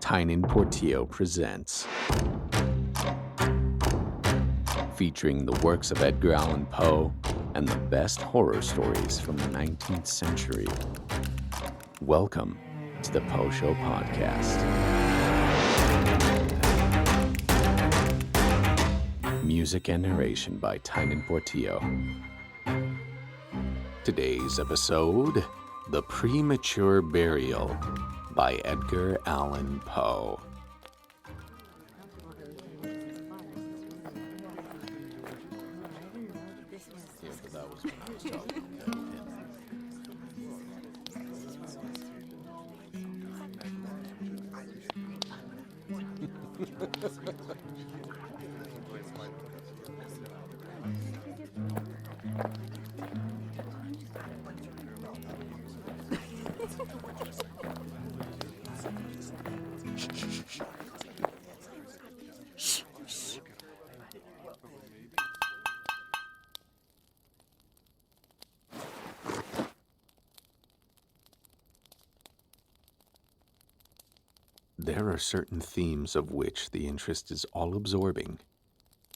Tynan Portillo presents. Featuring the works of Edgar Allan Poe and the best horror stories from the 19th century. Welcome to the Poe Show podcast. Music and narration by Tynan Portillo. Today's episode, The Premature Burial by Edgar Allan Poe. There are certain themes of which the interest is all-absorbing,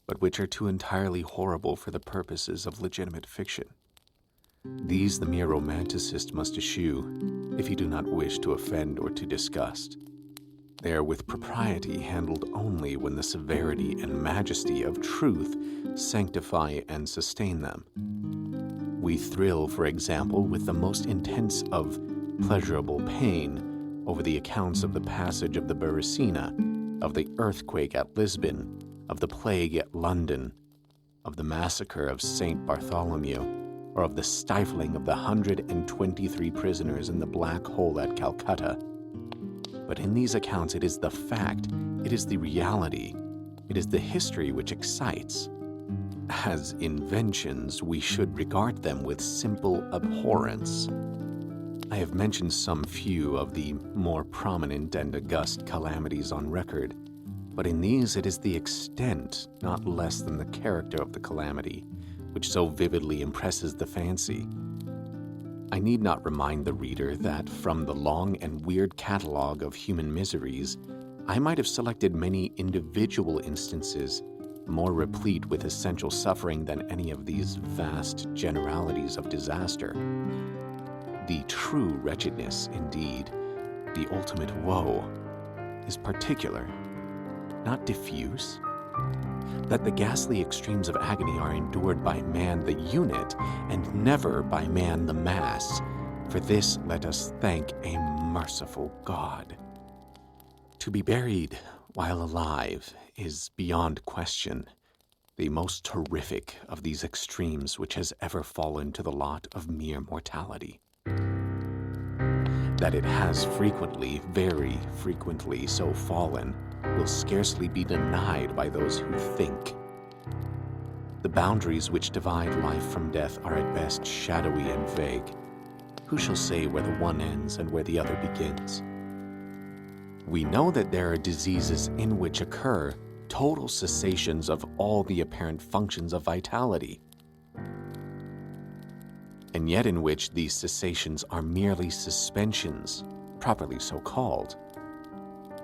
but which are too entirely horrible for the purposes of legitimate fiction. These the mere romanticist must eschew, if he do not wish to offend or to disgust. They are with propriety handled only when the severity and majesty of truth sanctify and sustain them. We thrill, for example, with the most intense of pleasurable pain over the accounts of the passage of the Beresina, of the earthquake at Lisbon, of the plague at London, of the massacre of St. Bartholomew, or of the stifling of the 123 prisoners in the black hole at Calcutta. But in these accounts it is the fact, it is the reality, it is the history which excites. As inventions, we should regard them with simple abhorrence. I have mentioned some few of the more prominent and august calamities on record, but in these it is the extent, not less than the character of the calamity, which so vividly impresses the fancy. I need not remind the reader that from the long and weird catalogue of human miseries, I might have selected many individual instances more replete with essential suffering than any of these vast generalities of disaster. The true wretchedness, indeed, the ultimate woe, is particular, not diffuse. That the ghastly extremes of agony are endured by man the unit, and never by man the mass. For this let us thank a merciful God. To be buried while alive is, beyond question, the most terrific of these extremes which has ever fallen to the lot of mere mortality. That it has frequently, very frequently so fallen, will scarcely be denied by those who think. The boundaries which divide life from death are at best shadowy and vague. Who shall say where the one ends and where the other begins? We know that there are diseases in which occur total cessations of all the apparent functions of vitality, and yet in which these cessations are merely suspensions, properly so called.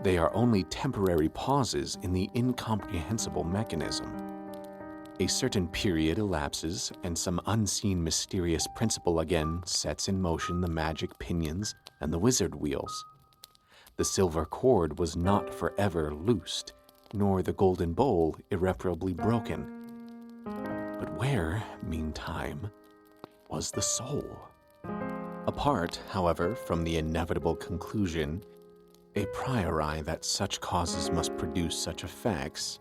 They are only temporary pauses in the incomprehensible mechanism. A certain period elapses, and some unseen mysterious principle again sets in motion the magic pinions and the wizard wheels. The silver cord was not forever loosed, nor the golden bowl irreparably broken. But where, meantime, was the soul? Apart, however, from the inevitable conclusion, a priori that such causes must produce such effects,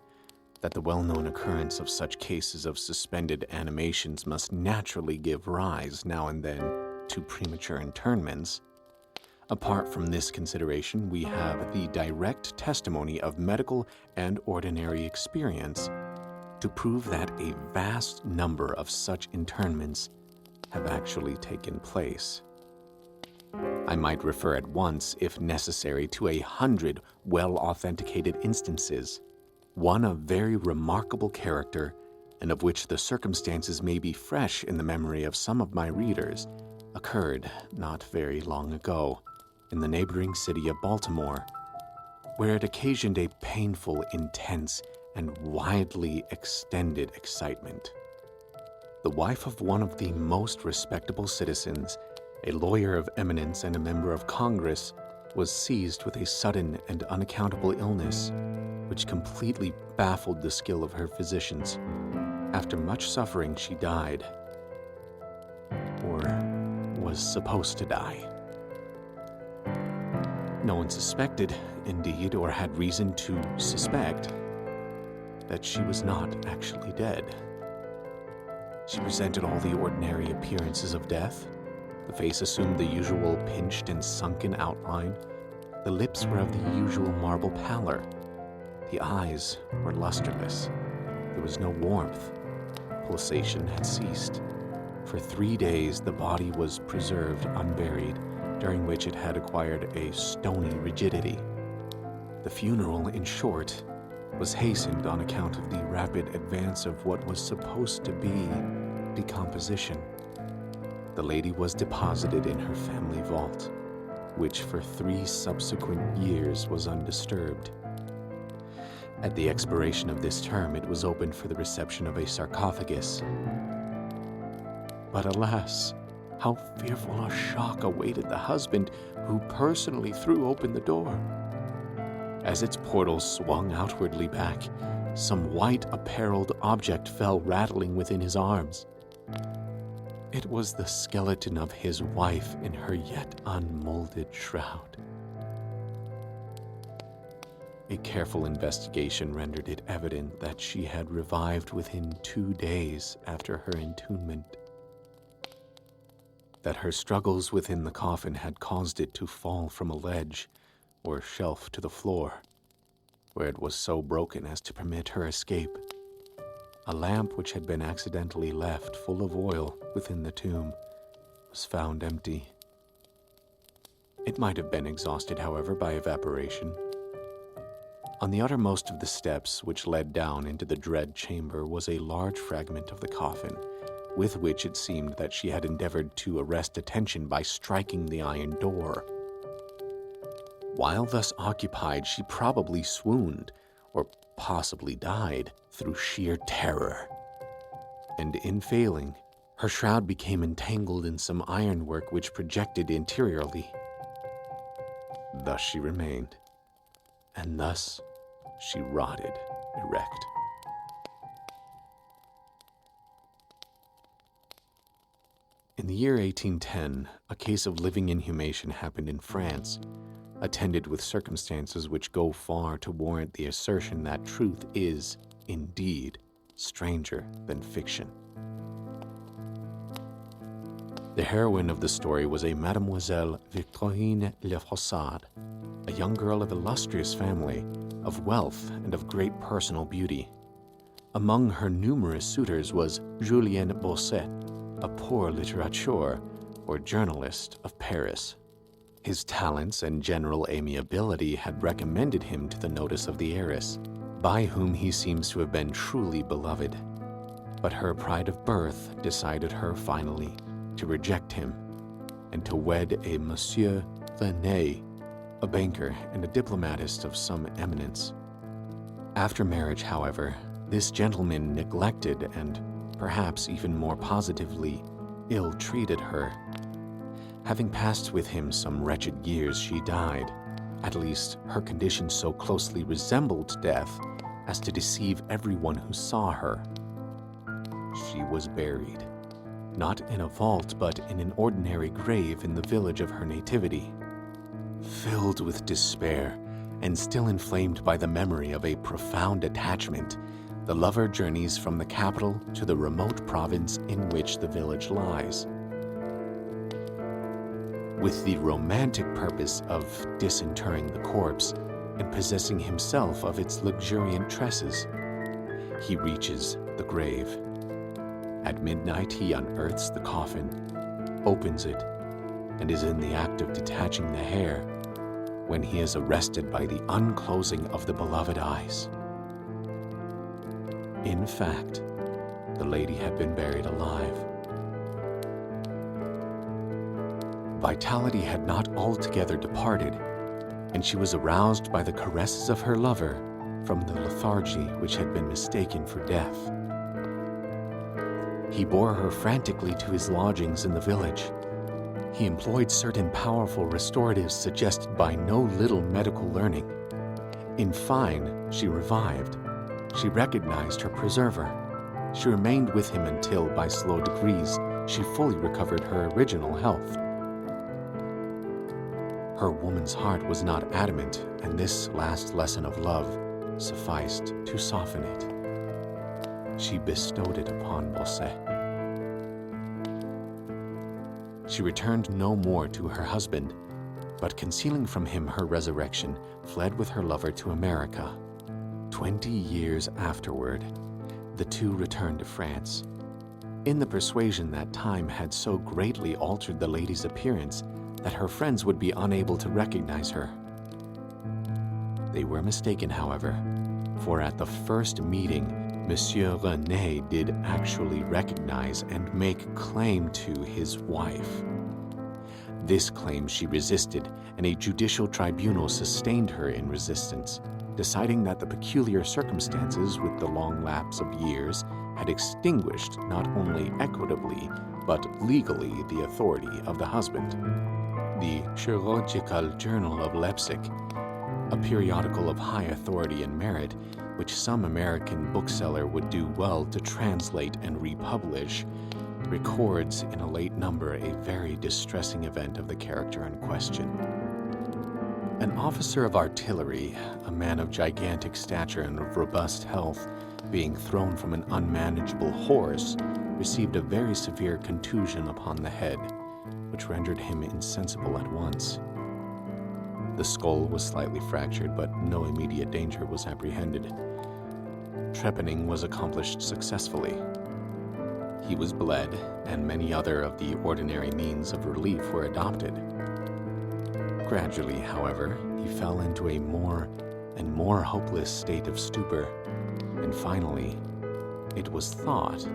that the well-known occurrence of such cases of suspended animations must naturally give rise, now and then, to premature interments. Apart from this consideration, we have the direct testimony of medical and ordinary experience to prove that a vast number of such interments have actually taken place. I might refer at once, if necessary, to 100 well-authenticated instances, one of very remarkable character, and of which the circumstances may be fresh in the memory of some of my readers, occurred not very long ago in the neighboring city of Baltimore. where it occasioned a painful, intense, and widely extended excitement. The wife of one of the most respectable citizens, a lawyer of eminence and a member of Congress, was seized with a sudden and unaccountable illness, which completely baffled the skill of her physicians. After much suffering, she died, or was supposed to die. No one suspected, indeed, or had reason to suspect, that she was not actually dead. She presented all the ordinary appearances of death. The face assumed the usual pinched and sunken outline. The lips were of the usual marble pallor. The eyes were lusterless. There was no warmth. Pulsation had ceased. For 3 days, the body was preserved unburied, during which it had acquired a stony rigidity. The funeral, in short, was hastened on account of the rapid advance of what was supposed to be decomposition. The lady was deposited in her family vault, which for 3 subsequent years was undisturbed. At the expiration of this term, it was opened for the reception of a sarcophagus. But alas, how fearful a shock awaited the husband who personally threw open the door. As its portals swung outwardly back, some white-appareled object fell rattling within his arms. It was the skeleton of his wife in her yet unmolded shroud. A careful investigation rendered it evident that she had revived within 2 days after her entombment. That her struggles within the coffin had caused it to fall from a ledge or shelf to the floor, where it was so broken as to permit her escape. A lamp which had been accidentally left full of oil within the tomb was found empty. It might have been exhausted, however, by evaporation. On the uttermost of the steps which led down into the dread chamber was a large fragment of the coffin, with which it seemed that she had endeavored to arrest attention by striking the iron door. While thus occupied, she probably swooned, or possibly died, through sheer terror. And in failing, her shroud became entangled in some ironwork which projected interiorly. Thus she remained, and thus she rotted erect. In the year 1810, a case of living inhumation happened in France, attended with circumstances which go far to warrant the assertion that truth is, indeed, stranger than fiction. The heroine of the story was a Mademoiselle Victorine Lefrossard, a young girl of illustrious family, of wealth and of great personal beauty. Among her numerous suitors was Julien Bosset, a poor litterateur or journalist of Paris. His talents and general amiability had recommended him to the notice of the heiress, by whom he seems to have been truly beloved. But her pride of birth decided her finally to reject him and to wed a Monsieur René, a banker and a diplomatist of some eminence. After marriage, however, this gentleman neglected and perhaps even more positively ill-treated her. Having passed with him some wretched years, she died. At least, her condition so closely resembled death as to deceive everyone who saw her. She was buried, not in a vault, but in an ordinary grave in the village of her nativity. Filled with despair and still inflamed by the memory of a profound attachment, the lover journeys from the capital to the remote province in which the village lies, with the romantic purpose of disinterring the corpse and possessing himself of its luxuriant tresses. He reaches the grave. At midnight, he unearths the coffin, opens it, and is in the act of detaching the hair when he is arrested by the unclosing of the beloved eyes. In fact, the lady had been buried alive. Vitality had not altogether departed, and she was aroused by the caresses of her lover from the lethargy which had been mistaken for death. He bore her frantically to his lodgings in the village. He employed certain powerful restoratives suggested by no little medical learning. In fine, she revived. She recognized her preserver. She remained with him until, by slow degrees, she fully recovered her original health. Her woman's heart was not adamant, and this last lesson of love sufficed to soften it. She bestowed it upon Bosset. She returned no more to her husband, but concealing from him her resurrection, fled with her lover to America. 20 years afterward, the two returned to France, in the persuasion that time had so greatly altered the lady's appearance that her friends would be unable to recognize her. They were mistaken, however, for at the first meeting, Monsieur René did actually recognize and make claim to his wife. This claim she resisted, and a judicial tribunal sustained her in resistance, deciding that the peculiar circumstances with the long lapse of years had extinguished not only equitably, but legally the authority of the husband. The Chirurgical Journal of Leipzig, a periodical of high authority and merit, which some American bookseller would do well to translate and republish, records in a late number a very distressing event of the character in question. An officer of artillery, a man of gigantic stature and of robust health, being thrown from an unmanageable horse, received a very severe contusion upon the head, which rendered him insensible at once. The skull was slightly fractured, but no immediate danger was apprehended. Trepanning was accomplished successfully. He was bled, and many other of the ordinary means of relief were adopted. Gradually, however, he fell into a more and more hopeless state of stupor, and finally, it was thought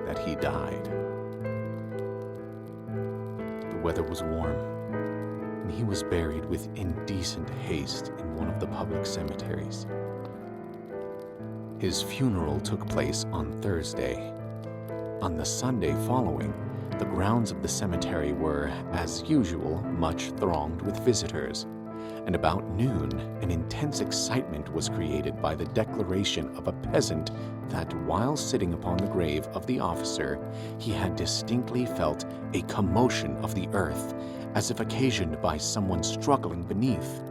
that he died. The weather was warm, and he was buried with indecent haste in one of the public cemeteries. His funeral took place on Thursday. On the Sunday following, the grounds of the cemetery were, as usual, much thronged with visitors, and about noon an intense excitement was created by the declaration of a peasant that, while sitting upon the grave of the officer, he had distinctly felt a commotion of the earth, as if occasioned by someone struggling beneath.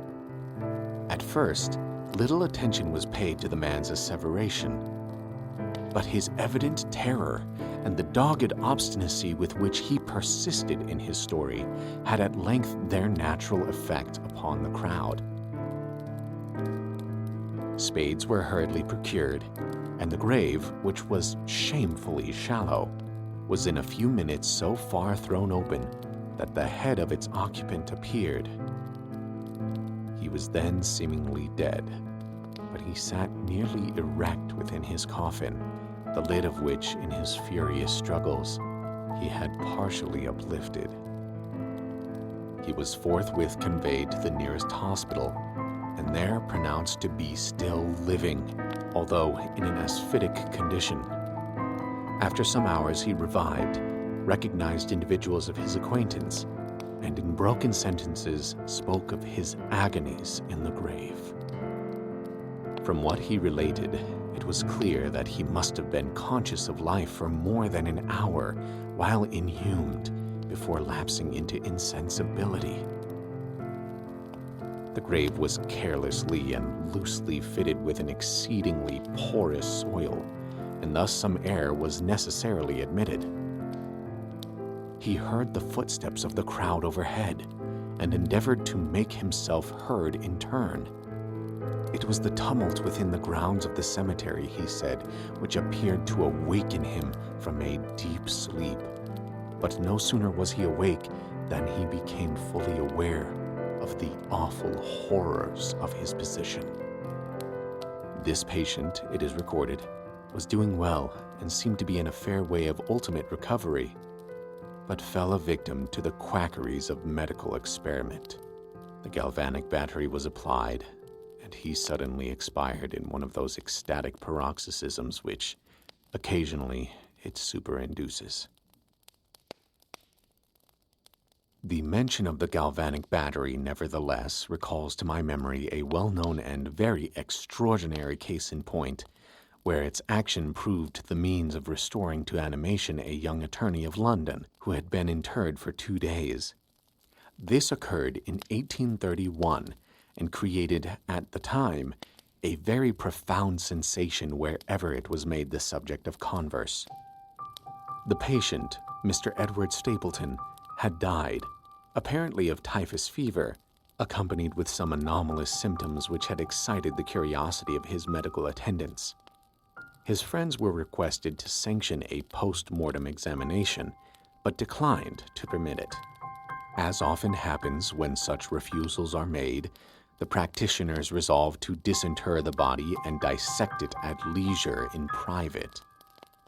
At first, little attention was paid to the man's asseveration, but his evident terror and the dogged obstinacy with which he persisted in his story had at length their natural effect upon the crowd. Spades were hurriedly procured, and the grave, which was shamefully shallow, was in a few minutes so far thrown open that the head of its occupant appeared. He was then seemingly dead, but he sat nearly erect within his coffin, the lid of which, in his furious struggles, he had partially uplifted. He was forthwith conveyed to the nearest hospital, and there pronounced to be still living, although in an asphytic condition. After some hours he revived, recognized individuals of his acquaintance, and in broken sentences spoke of his agonies in the grave. From what he related, it was clear that he must have been conscious of life for more than an hour while inhumed before lapsing into insensibility. The grave was carelessly and loosely fitted with an exceedingly porous soil, and thus some air was necessarily admitted. He heard the footsteps of the crowd overhead and endeavored to make himself heard in turn. It was the tumult within the grounds of the cemetery, he said, which appeared to awaken him from a deep sleep. But no sooner was he awake than he became fully aware of the awful horrors of his position. This patient, it is recorded, was doing well and seemed to be in a fair way of ultimate recovery, but fell a victim to the quackeries of medical experiment. The galvanic battery was applied, and he suddenly expired in one of those ecstatic paroxysms which, occasionally, it superinduces. The mention of the galvanic battery, nevertheless, recalls to my memory a well-known and very extraordinary case in point, where its action proved the means of restoring to animation a young attorney of London who had been interred for 2 days. This occurred in 1831 and created, at the time, a very profound sensation wherever it was made the subject of converse. The patient, Mr. Edward Stapleton, had died, apparently of typhus fever, accompanied with some anomalous symptoms which had excited the curiosity of his medical attendants. His friends were requested to sanction a post-mortem examination, but declined to permit it. As often happens when such refusals are made, the practitioners resolved to disinter the body and dissect it at leisure in private.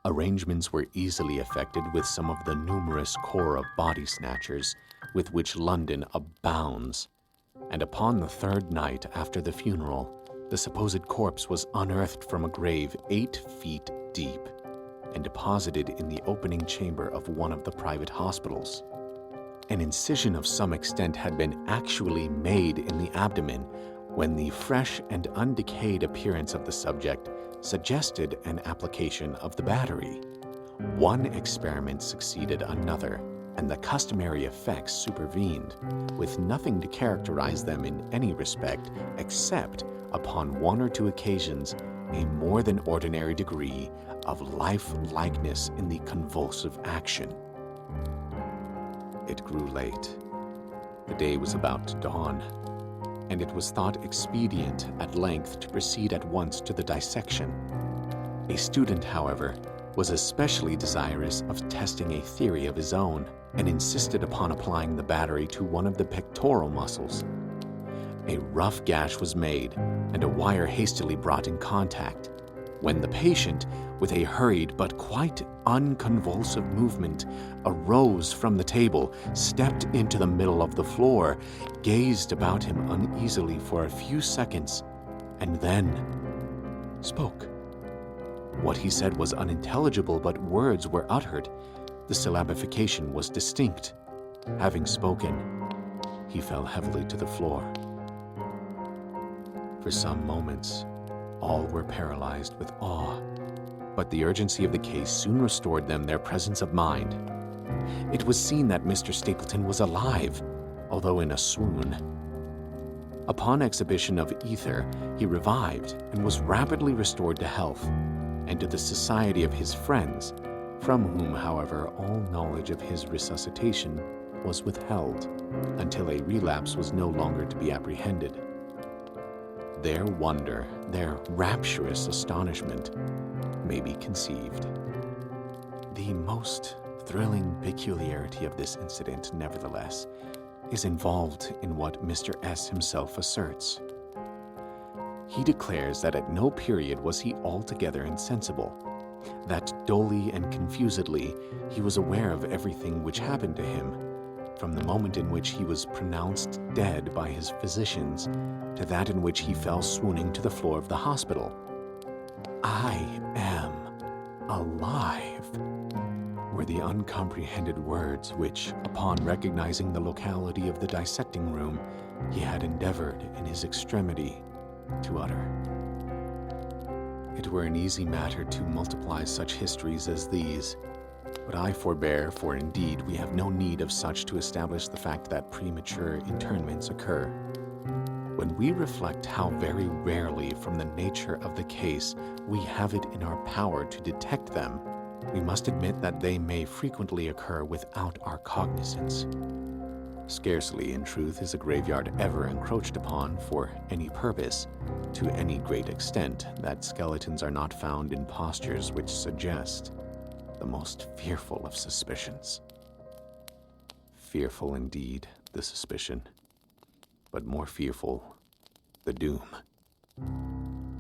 Arrangements were easily effected with some of the numerous corps of body snatchers with which London abounds, and upon the 3rd night after the funeral, the supposed corpse was unearthed from a grave 8 feet deep and deposited in the opening chamber of one of the private hospitals. An incision of some extent had been actually made in the abdomen when the fresh and undecayed appearance of the subject suggested an application of the battery. One experiment succeeded another, and the customary effects supervened, with nothing to characterize them in any respect except, upon 1 or 2 occasions, a more than ordinary degree of life-likeness in the convulsive action. It grew late. The day was about to dawn, and it was thought expedient at length to proceed at once to the dissection. A student, however, was especially desirous of testing a theory of his own, and insisted upon applying the battery to one of the pectoral muscles. A rough gash was made, and a wire hastily brought in contact, when the patient, with a hurried but quite unconvulsive movement, arose from the table, stepped into the middle of the floor, gazed about him uneasily for a few seconds, and then spoke. What he said was unintelligible, but words were uttered. The syllabification was distinct. Having spoken, he fell heavily to the floor. For some moments, all were paralyzed with awe, but the urgency of the case soon restored them their presence of mind. It was seen that Mr. Stapleton was alive, although in a swoon. Upon exhibition of ether, he revived and was rapidly restored to health and to the society of his friends, from whom, however, all knowledge of his resuscitation was withheld until a relapse was no longer to be apprehended. Their wonder, their rapturous astonishment, may be conceived. The most thrilling peculiarity of this incident, nevertheless, is involved in what Mr. S. himself asserts. He declares that at no period was he altogether insensible, that dully and confusedly he was aware of everything which happened to him, from the moment in which he was pronounced dead by his physicians to that in which he fell swooning to the floor of the hospital. "I am alive," were the uncomprehended words which, upon recognizing the locality of the dissecting room, he had endeavored in his extremity to utter. It were an easy matter to multiply such histories as these, but I forbear, for indeed we have no need of such to establish the fact that premature interments occur. When we reflect how very rarely, from the nature of the case, we have it in our power to detect them, we must admit that they may frequently occur without our cognizance. Scarcely, in truth, is a graveyard ever encroached upon for any purpose, to any great extent, that skeletons are not found in postures which suggest the most fearful of suspicions. Fearful indeed, the suspicion, but more fearful, the doom.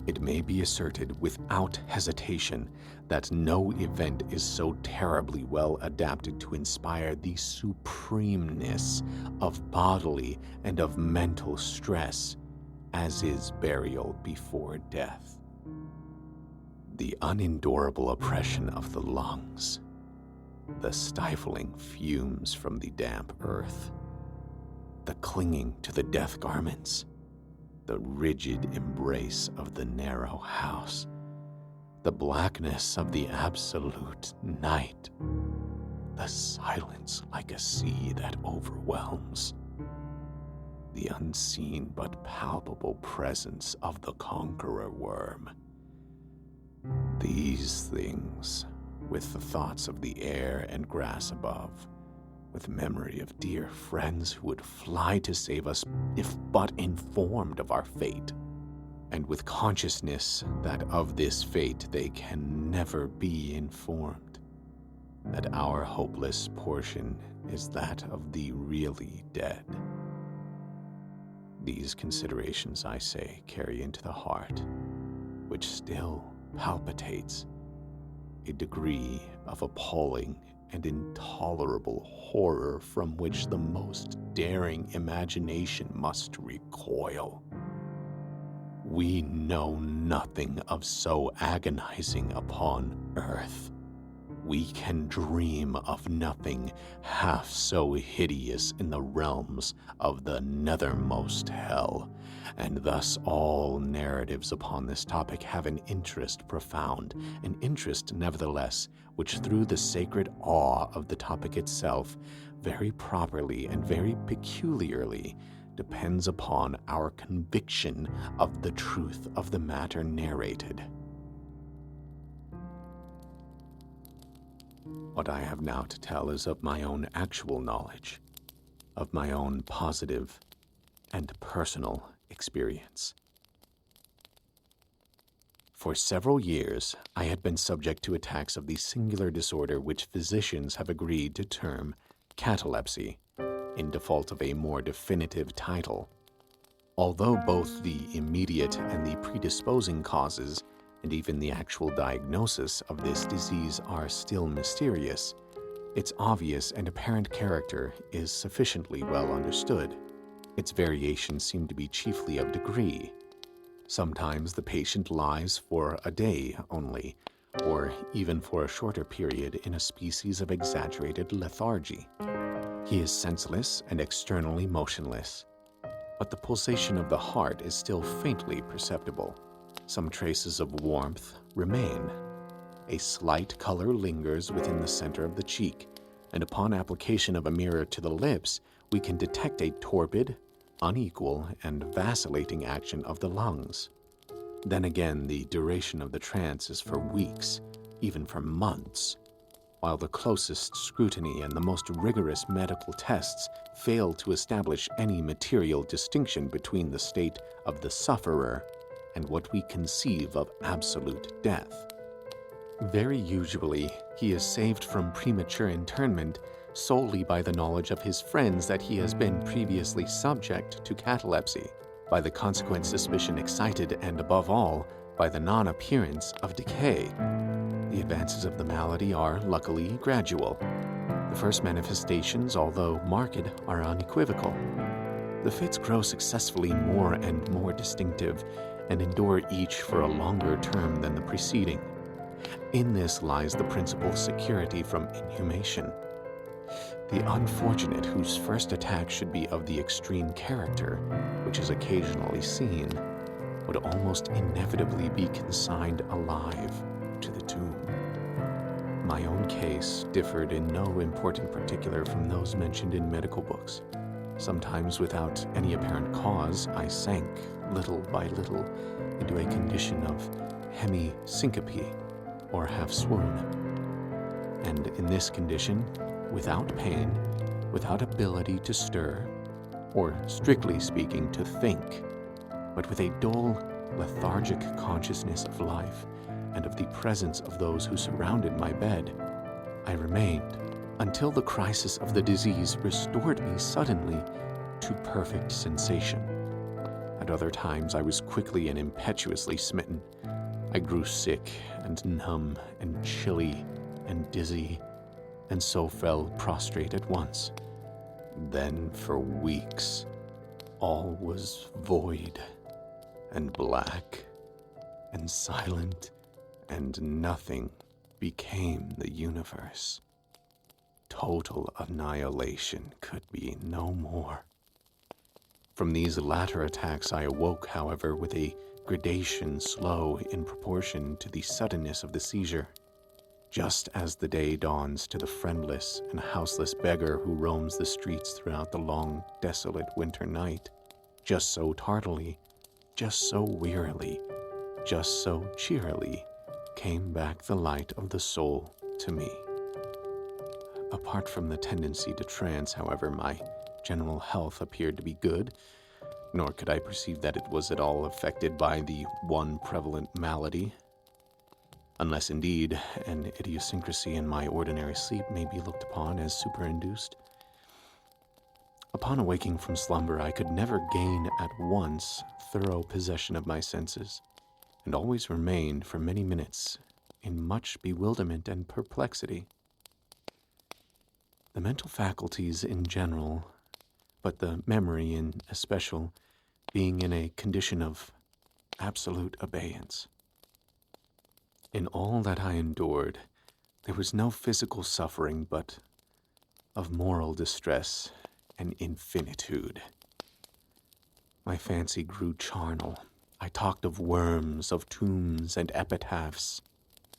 It may be asserted without hesitation that no event is so terribly well adapted to inspire the supremeness of bodily and of mental stress as is burial before death. The unendurable oppression of the lungs, the stifling fumes from the damp earth, the clinging to the death garments, the rigid embrace of the narrow house, the blackness of the absolute night, the silence like a sea that overwhelms, the unseen but palpable presence of the conqueror worm. These things, with the thoughts of the air and grass above, with memory of dear friends who would fly to save us if but informed of our fate, and with consciousness that of this fate they can never be informed, that our hopeless portion is that of the really dead. These considerations, I say, carry into the heart, which still palpitates, a degree of appalling and intolerable horror from which the most daring imagination must recoil. We know nothing of so agonizing upon earth. We can dream of nothing half so hideous in the realms of the nethermost hell, and thus all narratives upon this topic have an interest profound, an interest nevertheless, which through the sacred awe of the topic itself, very properly and very peculiarly, depends upon our conviction of the truth of the matter narrated. What I have now to tell is of my own actual knowledge, of my own positive and personal experience. For several years, I had been subject to attacks of the singular disorder which physicians have agreed to term catalepsy, in default of a more definitive title. Although both the immediate and the predisposing causes and even the actual diagnosis of this disease are still mysterious, its obvious and apparent character is sufficiently well understood. Its variations seem to be chiefly of degree. Sometimes the patient lies for a day only, or even for a shorter period in a species of exaggerated lethargy. He is senseless and externally motionless, but the pulsation of the heart is still faintly perceptible. Some traces of warmth remain. A slight color lingers within the center of the cheek, and upon application of a mirror to the lips, we can detect a torpid, unequal, and vacillating action of the lungs. Then again, the duration of the trance is for weeks, even for months, while the closest scrutiny and the most rigorous medical tests fail to establish any material distinction between the state of the sufferer and what we conceive of absolute death. Very usually, he is saved from premature internment solely by the knowledge of his friends that he has been previously subject to catalepsy, by the consequent suspicion excited, and above all, by the non-appearance of decay. The advances of the malady are, luckily, gradual. The first manifestations, although marked, are unequivocal. The fits grow successively more and more distinctive, and endure each for a longer term than the preceding. In this lies the principal security from inhumation. The unfortunate whose first attack should be of the extreme character, which is occasionally seen, would almost inevitably be consigned alive to the tomb. My own case differed in no important particular from those mentioned in medical books. Sometimes, without any apparent cause, I sank, little by little, into a condition of hemi-syncope, or half-swoon. And in this condition, without pain, without ability to stir, or strictly speaking, to think, but with a dull, lethargic consciousness of life and of the presence of those who surrounded my bed, I remained until the crisis of the disease restored me suddenly to perfect sensation. At other times I was quickly and impetuously smitten. I grew sick and numb and chilly and dizzy, and so fell prostrate at once. Then for weeks all was void and black and silent, and nothing became the universe. Total annihilation could be no more. From these latter attacks I awoke, however, with a gradation slow in proportion to the suddenness of the seizure. Just as the day dawns to the friendless and houseless beggar who roams the streets throughout the long, desolate winter night, just so tardily, just so wearily, just so cheerily came back the light of the soul to me. Apart from the tendency to trance, however, my general health appeared to be good, nor could I perceive that it was at all affected by the one prevalent malady, unless indeed an idiosyncrasy in my ordinary sleep may be looked upon as superinduced. Upon awaking from slumber, I could never gain at once thorough possession of my senses, and always remained for many minutes in much bewilderment and perplexity. The mental faculties in general, but the memory in especial, being in a condition of absolute abeyance. In all that I endured, there was no physical suffering, but of moral distress and infinitude. My fancy grew charnel. I talked of worms, of tombs and epitaphs.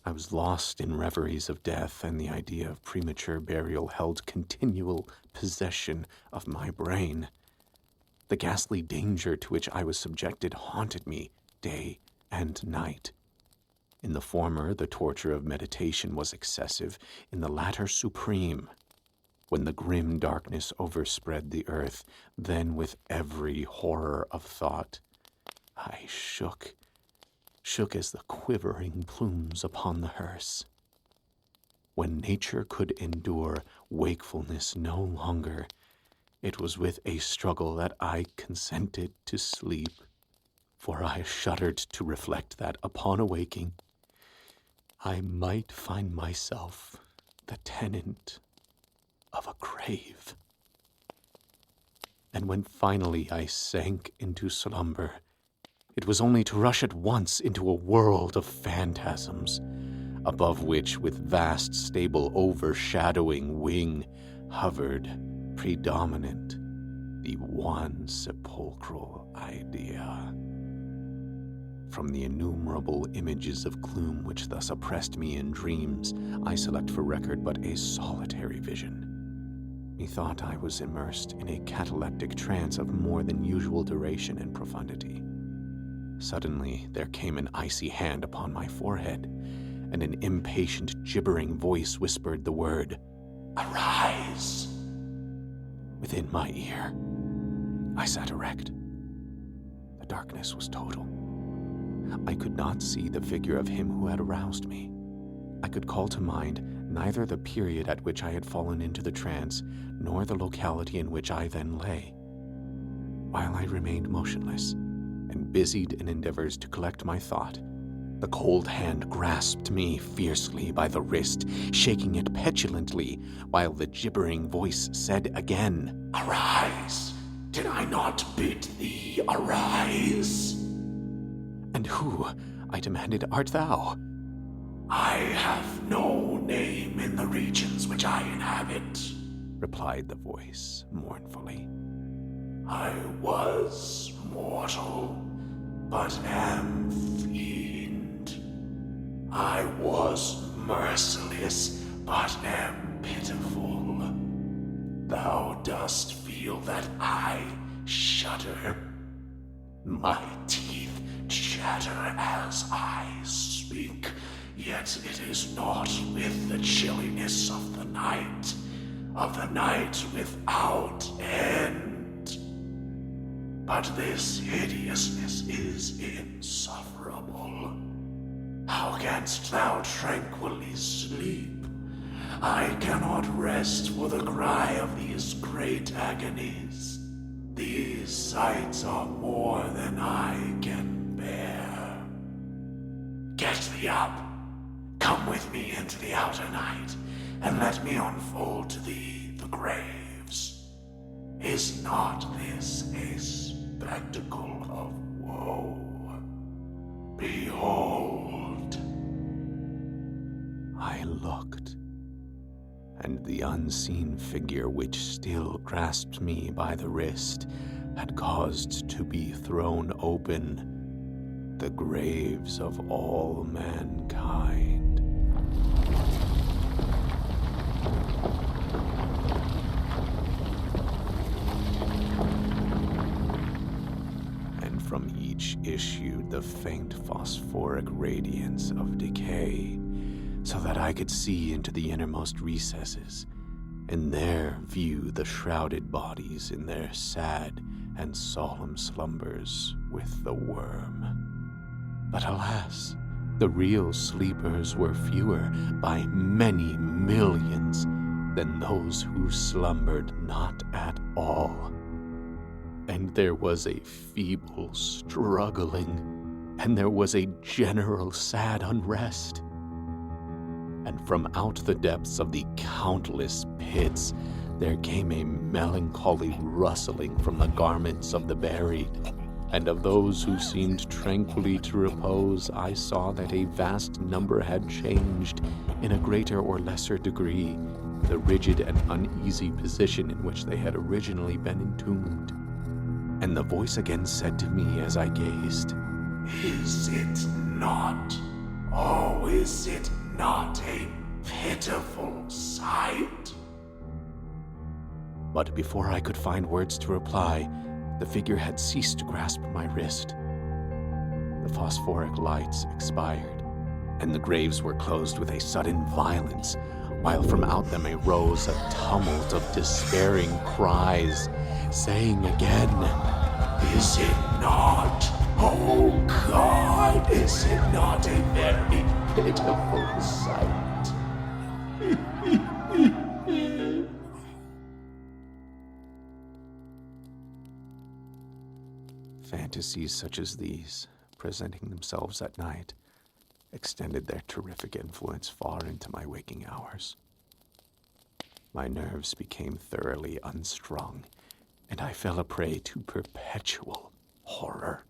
I was lost in reveries of death, and the idea of premature burial held continual possession of my brain. The ghastly danger to which I was subjected haunted me day and night. In the former, the torture of meditation was excessive, in the latter supreme. When the grim darkness overspread the earth, then with every horror of thought, I shook as the quivering plumes upon the hearse. When nature could endure wakefulness no longer, it was with a struggle that I consented to sleep, for I shuddered to reflect that upon awaking, I might find myself the tenant of a grave. And when finally I sank into slumber, it was only to rush at once into a world of phantasms, above which, with vast, stable, overshadowing wing, hovered, predominant, the one sepulchral idea. From the innumerable images of gloom which thus oppressed me in dreams, I select for record but a solitary vision. Methought I was immersed in a cataleptic trance of more than usual duration and profundity. Suddenly there came an icy hand upon my forehead, and an impatient, gibbering voice whispered the word, "Arise!" within my ear. I sat erect. The darkness was total. I could not see the figure of him who had aroused me. I could call to mind neither the period at which I had fallen into the trance, nor the locality in which I then lay. While I remained motionless, and busied in endeavors to collect my thought, the cold hand grasped me fiercely by the wrist, shaking it petulantly, while the gibbering voice said again, "Arise! Did I not bid thee arise?" "And who," I demanded, "art thou?" "I have no name in the regions which I inhabit," replied the voice mournfully. "I was mortal, but am fiend. I was merciless, but am pitiful. Thou dost feel that I shudder. My teeth chatter as I speak, yet it is not with the chilliness of the night without end. But this hideousness is insufferable. How canst thou tranquilly sleep? I cannot rest for the cry of these great agonies. These sights are more than I can bear. Get thee up. Come with me into the outer night, and let me unfold to thee the graves. Is not this a spectacle of woe? Behold. I looked, and the unseen figure which still grasped me by the wrist had caused to be thrown open the graves of all mankind. And from each issued the faint phosphoric radiance of decay, so that I could see into the innermost recesses, and there view the shrouded bodies in their sad and solemn slumbers with the worm. But alas, the real sleepers were fewer by many millions than those who slumbered not at all. And there was a feeble struggling, and there was a general sad unrest. And from out the depths of the countless pits, there came a melancholy rustling from the garments of the buried. And of those who seemed tranquilly to repose, I saw that a vast number had changed, in a greater or lesser degree, the rigid and uneasy position in which they had originally been entombed. And the voice again said to me as I gazed, Is it not? Oh, is it not a pitiful sight? But before I could find words to reply, the figure had ceased to grasp my wrist. The phosphoric lights expired, and the graves were closed with a sudden violence, while from out them arose a tumult of despairing cries, saying again, Is it not? Oh God, is it not a very pitiful sight? Fantasies such as these, presenting themselves at night, extended their terrific influence far into my waking hours. My nerves became thoroughly unstrung, and I fell a prey to perpetual horror.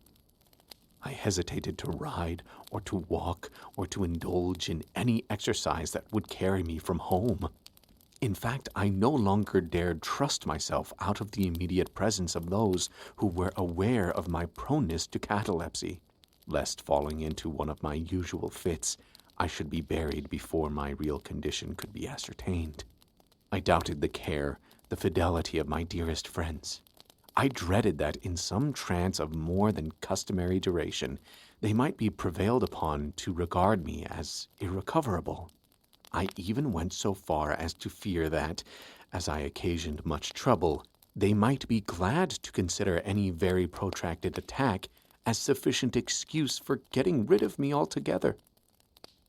I hesitated to ride, or to walk, or to indulge in any exercise that would carry me from home. In fact, I no longer dared trust myself out of the immediate presence of those who were aware of my proneness to catalepsy, lest falling into one of my usual fits, I should be buried before my real condition could be ascertained. I doubted the care, the fidelity of my dearest friends. I dreaded that in some trance of more than customary duration, they might be prevailed upon to regard me as irrecoverable. I even went so far as to fear that, as I occasioned much trouble, they might be glad to consider any very protracted attack as sufficient excuse for getting rid of me altogether.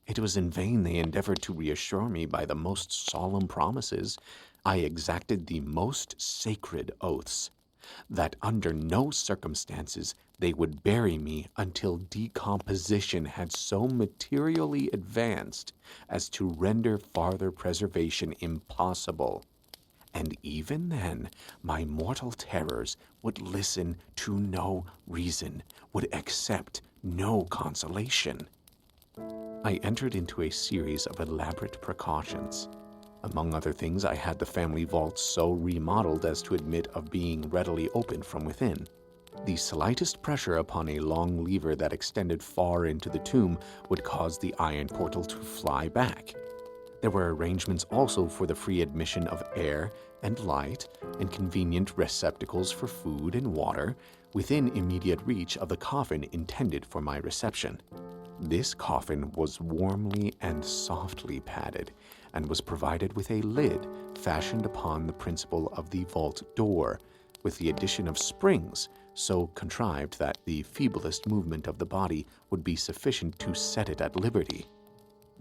It was in vain they endeavored to reassure me by the most solemn promises. I exacted the most sacred oaths that under no circumstances they would bury me until decomposition had so materially advanced as to render farther preservation impossible. And even then, my mortal terrors would listen to no reason, would accept no consolation. I entered into a series of elaborate precautions. Among other things, I had the family vault so remodeled as to admit of being readily opened from within. The slightest pressure upon a long lever that extended far into the tomb would cause the iron portal to fly back. There were arrangements also for the free admission of air and light, and convenient receptacles for food and water within immediate reach of the coffin intended for my reception. This coffin was warmly and softly padded, and was provided with a lid fashioned upon the principle of the vault door, with the addition of springs so contrived that the feeblest movement of the body would be sufficient to set it at liberty.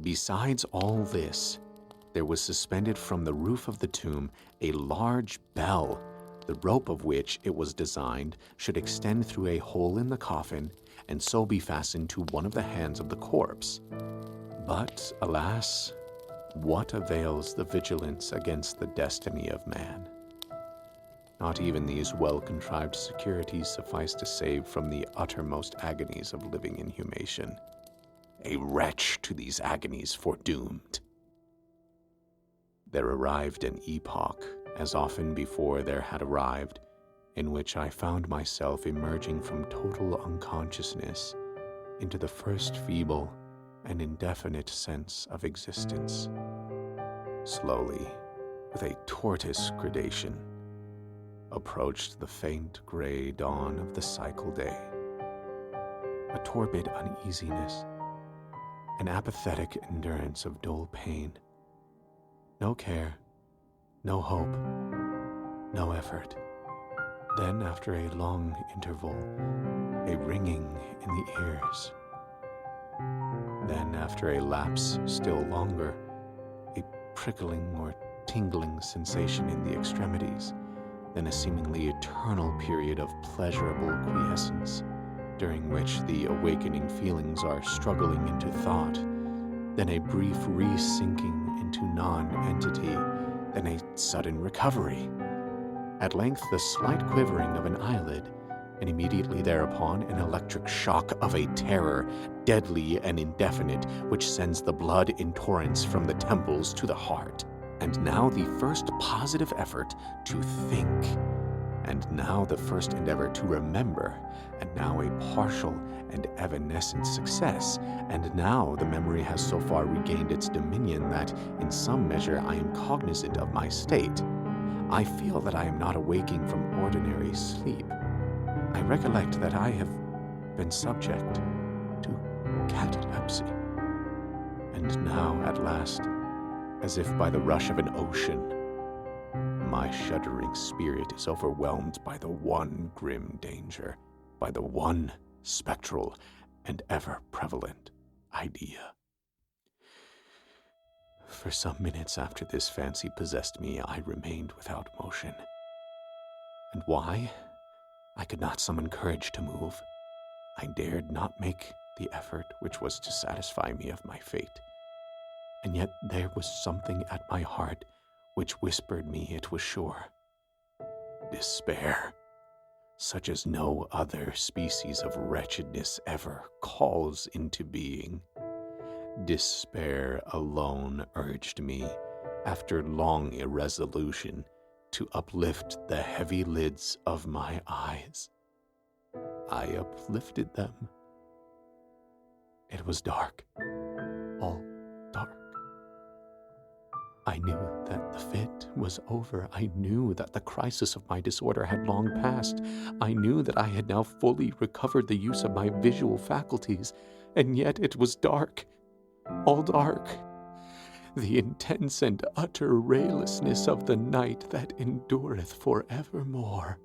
Besides all this, there was suspended from the roof of the tomb a large bell, the rope of which it was designed should extend through a hole in the coffin and so be fastened to one of the hands of the corpse. But, alas, what avails the vigilance against the destiny of man? Not even these well-contrived securities suffice to save from the uttermost agonies of living inhumation. A wretch to these agonies foredoomed. There arrived an epoch, as often before there had arrived, in which I found myself emerging from total unconsciousness into the first feeble and indefinite sense of existence. Slowly, with a tortoise gradation, approached the faint gray dawn of the cycle day. A torpid uneasiness, an apathetic endurance of dull pain. No care, no hope, no effort. Then, after a long interval, a ringing in the ears. Then, after a lapse still longer, a prickling or tingling sensation in the extremities. Then a seemingly eternal period of pleasurable quiescence, during which the awakening feelings are struggling into thought. Then a brief re-sinking into non-entity. Then a sudden recovery. At length, the slight quivering of an eyelid, and immediately thereupon an electric shock of a terror, deadly and indefinite, which sends the blood in torrents from the temples to the heart. And now the first positive effort to think, and now the first endeavor to remember, and now a partial and evanescent success, and now the memory has so far regained its dominion that, in some measure, I am cognizant of my state. I feel that I am not awaking from ordinary sleep. I recollect that I have been subject to catalepsy. And now, at last, as if by the rush of an ocean, my shuddering spirit is overwhelmed by the one grim danger, by the one spectral and ever-prevalent idea. For some minutes after this fancy possessed me, I remained without motion. And why? I could not summon courage to move. I dared not make the effort which was to satisfy me of my fate. And yet there was something at my heart which whispered me it was sure. Despair, such as no other species of wretchedness ever calls into being. Despair alone urged me, after long irresolution, to uplift the heavy lids of my eyes. I uplifted them. It was dark, all dark. I knew that the fit was over. I knew that the crisis of my disorder had long passed. I knew that I had now fully recovered the use of my visual faculties, and yet it was dark, all dark. The intense and utter raylessness of the night that endureth forevermore.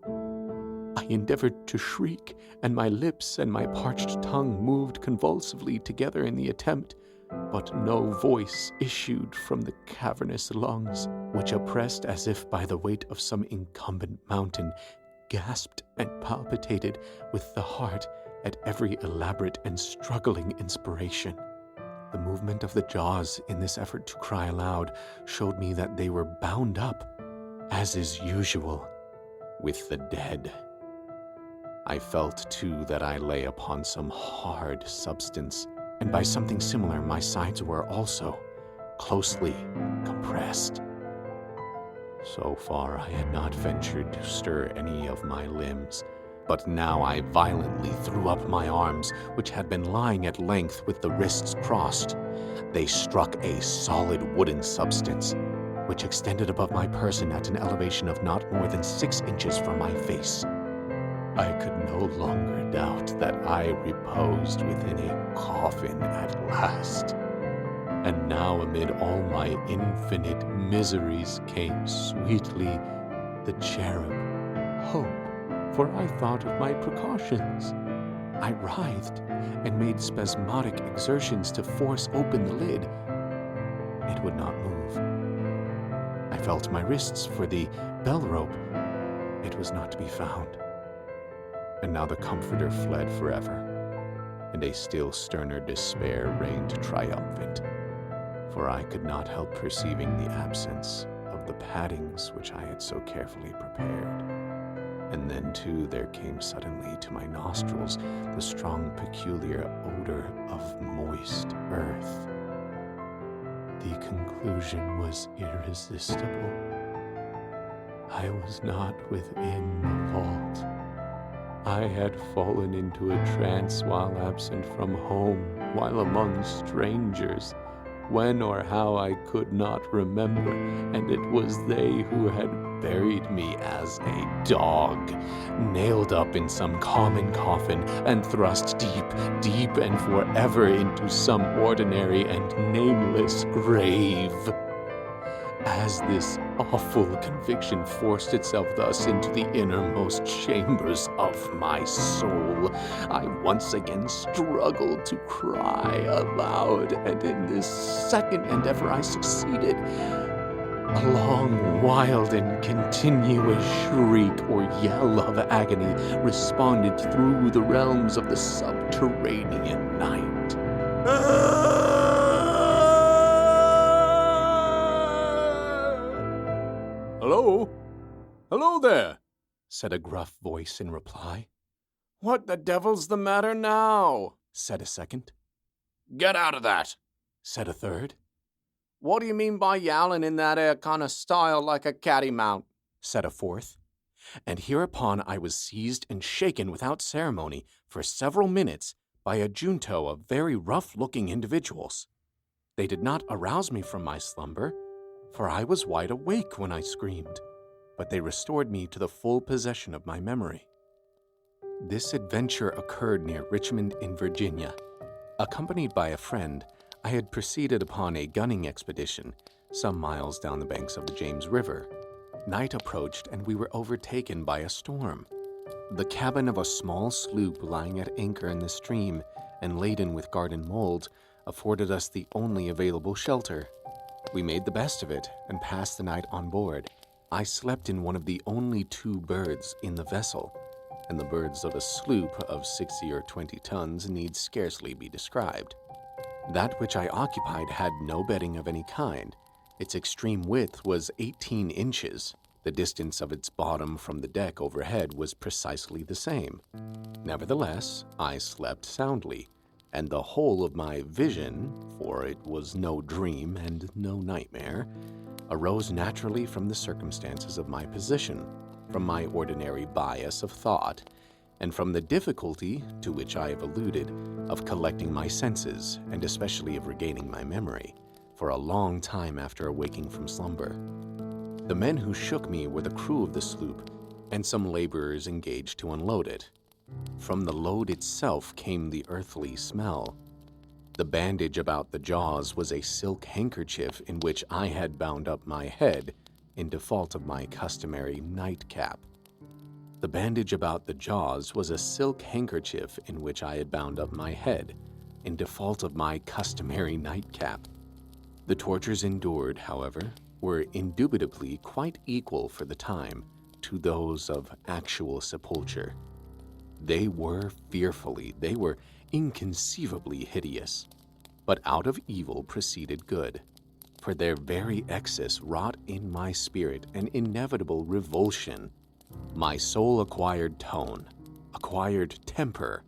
I endeavored to shriek, and my lips and my parched tongue moved convulsively together in the attempt, but no voice issued from the cavernous lungs, which, oppressed as if by the weight of some incumbent mountain, gasped and palpitated with the heart at every elaborate and struggling inspiration. The movement of the jaws in this effort to cry aloud showed me that they were bound up, as is usual, with the dead. I felt, too, that I lay upon some hard substance, and by something similar my sides were also closely compressed. So far I had not ventured to stir any of my limbs, but now I violently threw up my arms, which had been lying at length with the wrists crossed. They struck a solid wooden substance, which extended above my person at an elevation of not more than 6 inches from my face. I could no longer doubt that I reposed within a coffin at last. And now amid all my infinite miseries came sweetly the cherub, Hope, for I thought of my precautions. I writhed and made spasmodic exertions to force open the lid. It would not move. I felt my wrists for the bell rope. it was not to be found. And now the comforter fled forever, and a still sterner despair reigned triumphant, for I could not help perceiving the absence of the paddings which I had so carefully prepared. And then, too, there came suddenly to my nostrils the strong, peculiar odor of moist earth. The conclusion was irresistible. I was not within the vault. I had fallen into a trance while absent from home, while among strangers, when or how I could not remember, and it was they who had buried me as a dog, nailed up in some common coffin, and thrust deep, deep and forever into some ordinary and nameless grave. As this awful conviction forced itself thus into the innermost chambers of my soul, I once again struggled to cry aloud, and in this second endeavor I succeeded. A long, wild, and continuous shriek or yell of agony responded through the realms of the subterranean night. "Hello? Hello there," said a gruff voice in reply. "What the devil's the matter now?" Said a second. "Get out of that," Said a third. "What do you mean by yowling in that air kind of style like a cattymount?" Said a fourth. And hereupon I was seized and shaken without ceremony for several minutes by a junto of very rough-looking individuals. They did not arouse me from my slumber, for I was wide awake when I screamed, but they restored me to the full possession of my memory. This adventure occurred near Richmond in Virginia. Accompanied by a friend, I had proceeded upon a gunning expedition some miles down the banks of the James River. Night approached, and we were overtaken by a storm. The cabin of a small sloop lying at anchor in the stream and laden with garden mold afforded us the only available shelter. We made the best of it and passed the night on board. I slept in one of the only 2 berths in the vessel, and the berths of a sloop of 60 or 20 tons need scarcely be described. That which I occupied had no bedding of any kind. Its extreme width was 18 inches. The distance of its bottom from the deck overhead was precisely the same. Nevertheless, I slept soundly, and the whole of my vision, for it was no dream and no nightmare, arose naturally from the circumstances of my position, from my ordinary bias of thought, and from the difficulty, to which I have alluded, of collecting my senses, and especially of regaining my memory, for a long time after awaking from slumber. The men who shook me were the crew of the sloop, and some laborers engaged to unload it. From the load itself came the earthly smell. The bandage about the jaws was a silk handkerchief in which I had bound up my head in default of my customary nightcap. The bandage about the jaws was a silk handkerchief in which I had bound up my head in default of my customary nightcap. The tortures endured, however, were indubitably quite equal for the time to those of actual sepulture. They were inconceivably hideous. But out of evil proceeded good, for their very excess wrought in my spirit an inevitable revulsion. My soul acquired tone, acquired temper.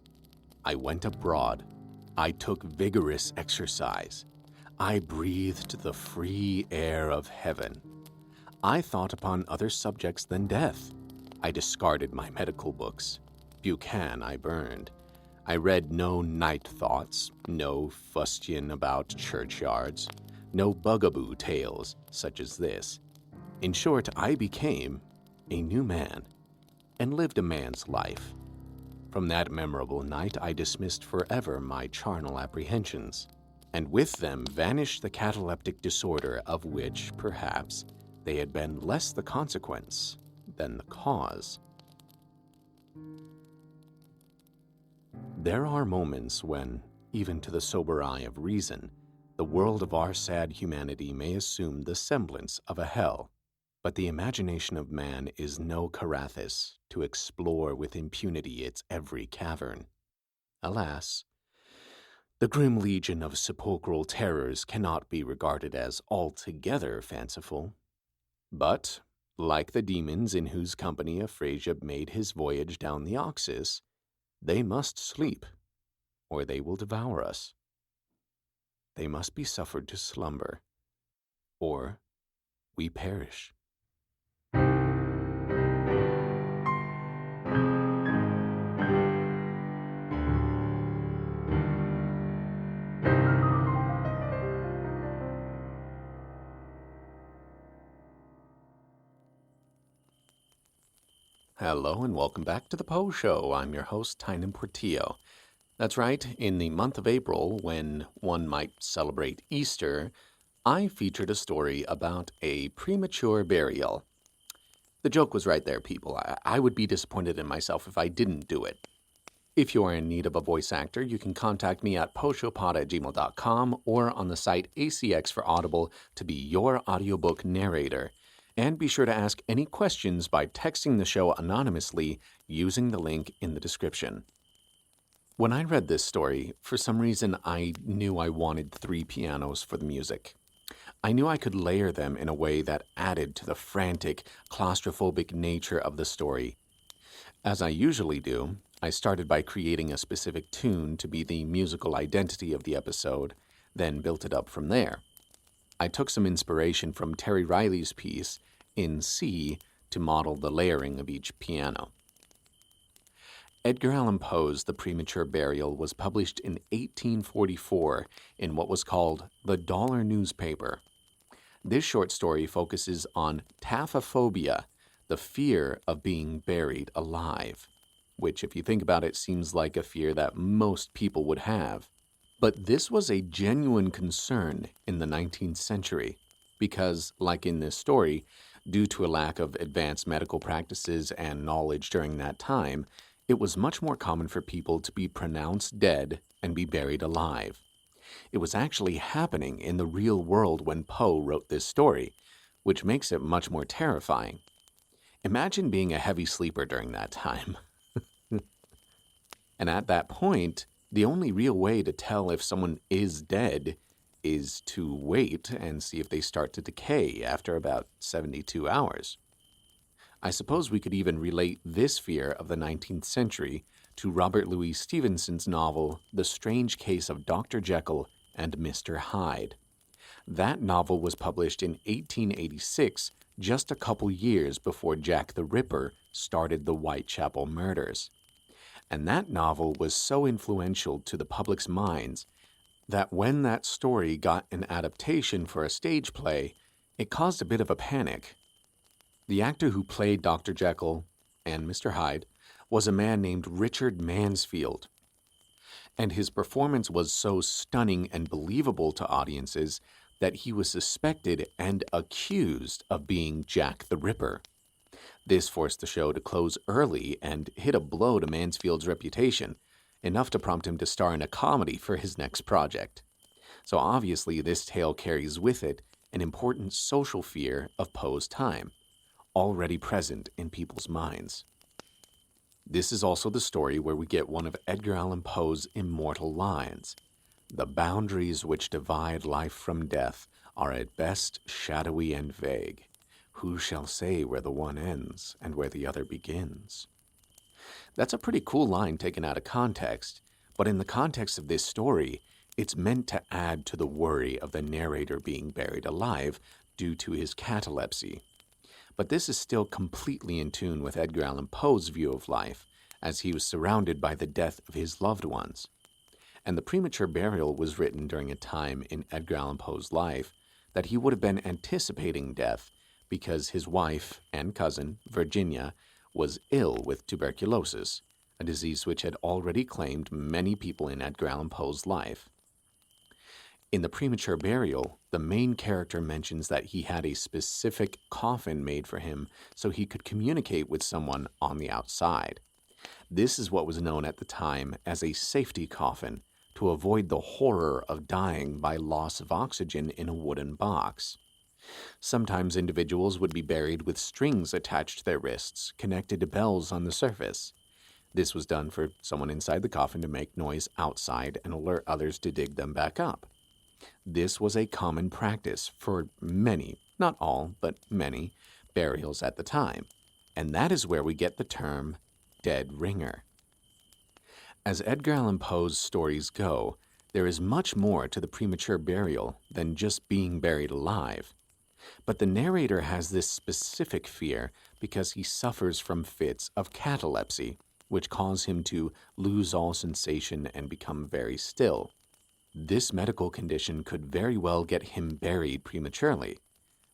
I went abroad. I took vigorous exercise. I breathed the free air of heaven. I thought upon other subjects than death. I discarded my medical books. Buchan I burned. I read no night thoughts, no fustian about churchyards, no bugaboo tales such as this. In short, I became a new man and lived a man's life. From that memorable night I dismissed forever my charnel apprehensions, and with them vanished the cataleptic disorder of which, perhaps, they had been less the consequence than the cause. There are moments when, even to the sober eye of reason, the world of our sad humanity may assume the semblance of a hell. But the imagination of man is no Carathis to explore with impunity its every cavern. Alas, the grim legion of sepulchral terrors cannot be regarded as altogether fanciful. But, like the demons in whose company Afrasiab made his voyage down the Oxus, they must sleep, or they will devour us. They must be suffered to slumber, or we perish. Hello and welcome back to The Poe Show. I'm your host, Tynan Portillo. That's right, in the month of April, when one might celebrate Easter, I featured a story about a premature burial. The joke was right there, people. I would be disappointed in myself if I didn't do it. If you are in need of a voice actor, you can contact me at thepoeshow.bsky.social or on the site ACX for Audible to be your audiobook narrator. And be sure to ask any questions by texting the show anonymously using the link in the description. When I read this story, for some reason I knew I wanted 3 pianos for the music. I knew I could layer them in a way that added to the frantic, claustrophobic nature of the story. As I usually do, I started by creating a specific tune to be the musical identity of the episode, then built it up from there. I took some inspiration from Terry Riley's piece, In C, to model the layering of each piano. Edgar Allan Poe's The Premature Burial was published in 1844 in what was called the Dollar newspaper. This short story focuses on taphophobia, the fear of being buried alive, which, if you think about it, seems like a fear that most people would have. But this was a genuine concern in the 19th century because, like in this story, due to a lack of advanced medical practices and knowledge during that time, it was much more common for people to be pronounced dead and be buried alive. It was actually happening in the real world when Poe wrote this story, which makes it much more terrifying. Imagine being a heavy sleeper during that time. And at that point, the only real way to tell if someone is dead is to wait and see if they start to decay after about 72 hours. I suppose we could even relate this fear of the 19th century to Robert Louis Stevenson's novel, The Strange Case of Dr. Jekyll and Mr. Hyde. That novel was published in 1886, just a couple years before Jack the Ripper started the Whitechapel murders. And that novel was so influential to the public's minds that when that story got an adaptation for a stage play, it caused a bit of a panic. The actor who played Dr. Jekyll and Mr. Hyde was a man named Richard Mansfield, and his performance was so stunning and believable to audiences that he was suspected and accused of being Jack the Ripper. This forced the show to close early and hit a blow to Mansfield's reputation, enough to prompt him to star in a comedy for his next project. So obviously this tale carries with it an important social fear of Poe's time, already present in people's minds. This is also the story where we get one of Edgar Allan Poe's immortal lines. The boundaries which divide life from death are at best shadowy and vague. Who shall say where the one ends and where the other begins? That's a pretty cool line taken out of context, but in the context of this story, it's meant to add to the worry of the narrator being buried alive due to his catalepsy. But this is still completely in tune with Edgar Allan Poe's view of life, as he was surrounded by the death of his loved ones. And The Premature Burial was written during a time in Edgar Allan Poe's life that he would have been anticipating death because his wife and cousin, Virginia, was ill with tuberculosis, a disease which had already claimed many people in Edgar Allan Poe's life. In The Premature Burial, the main character mentions that he had a specific coffin made for him so he could communicate with someone on the outside. This is what was known at the time as a safety coffin, to avoid the horror of dying by loss of oxygen in a wooden box. Sometimes individuals would be buried with strings attached to their wrists, connected to bells on the surface. This was done for someone inside the coffin to make noise outside and alert others to dig them back up. This was a common practice for many, not all, but many, burials at the time, and that is where we get the term dead ringer. As Edgar Allan Poe's stories go, there is much more to the premature burial than just being buried alive. But the narrator has this specific fear because he suffers from fits of catalepsy, which cause him to lose all sensation and become very still. This medical condition could very well get him buried prematurely.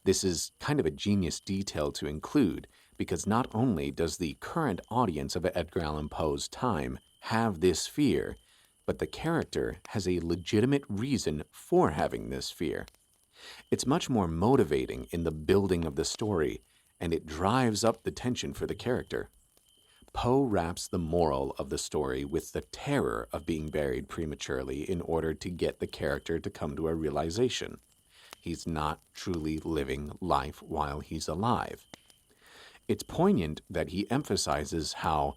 This is kind of a genius detail to include, because not only does the current audience of Edgar Allan Poe's time have this fear, but the character has a legitimate reason for having this fear. It's much more motivating in the building of the story, and it drives up the tension for the character. Poe wraps the moral of the story with the terror of being buried prematurely in order to get the character to come to a realization. He's not truly living life while he's alive. It's poignant that he emphasizes how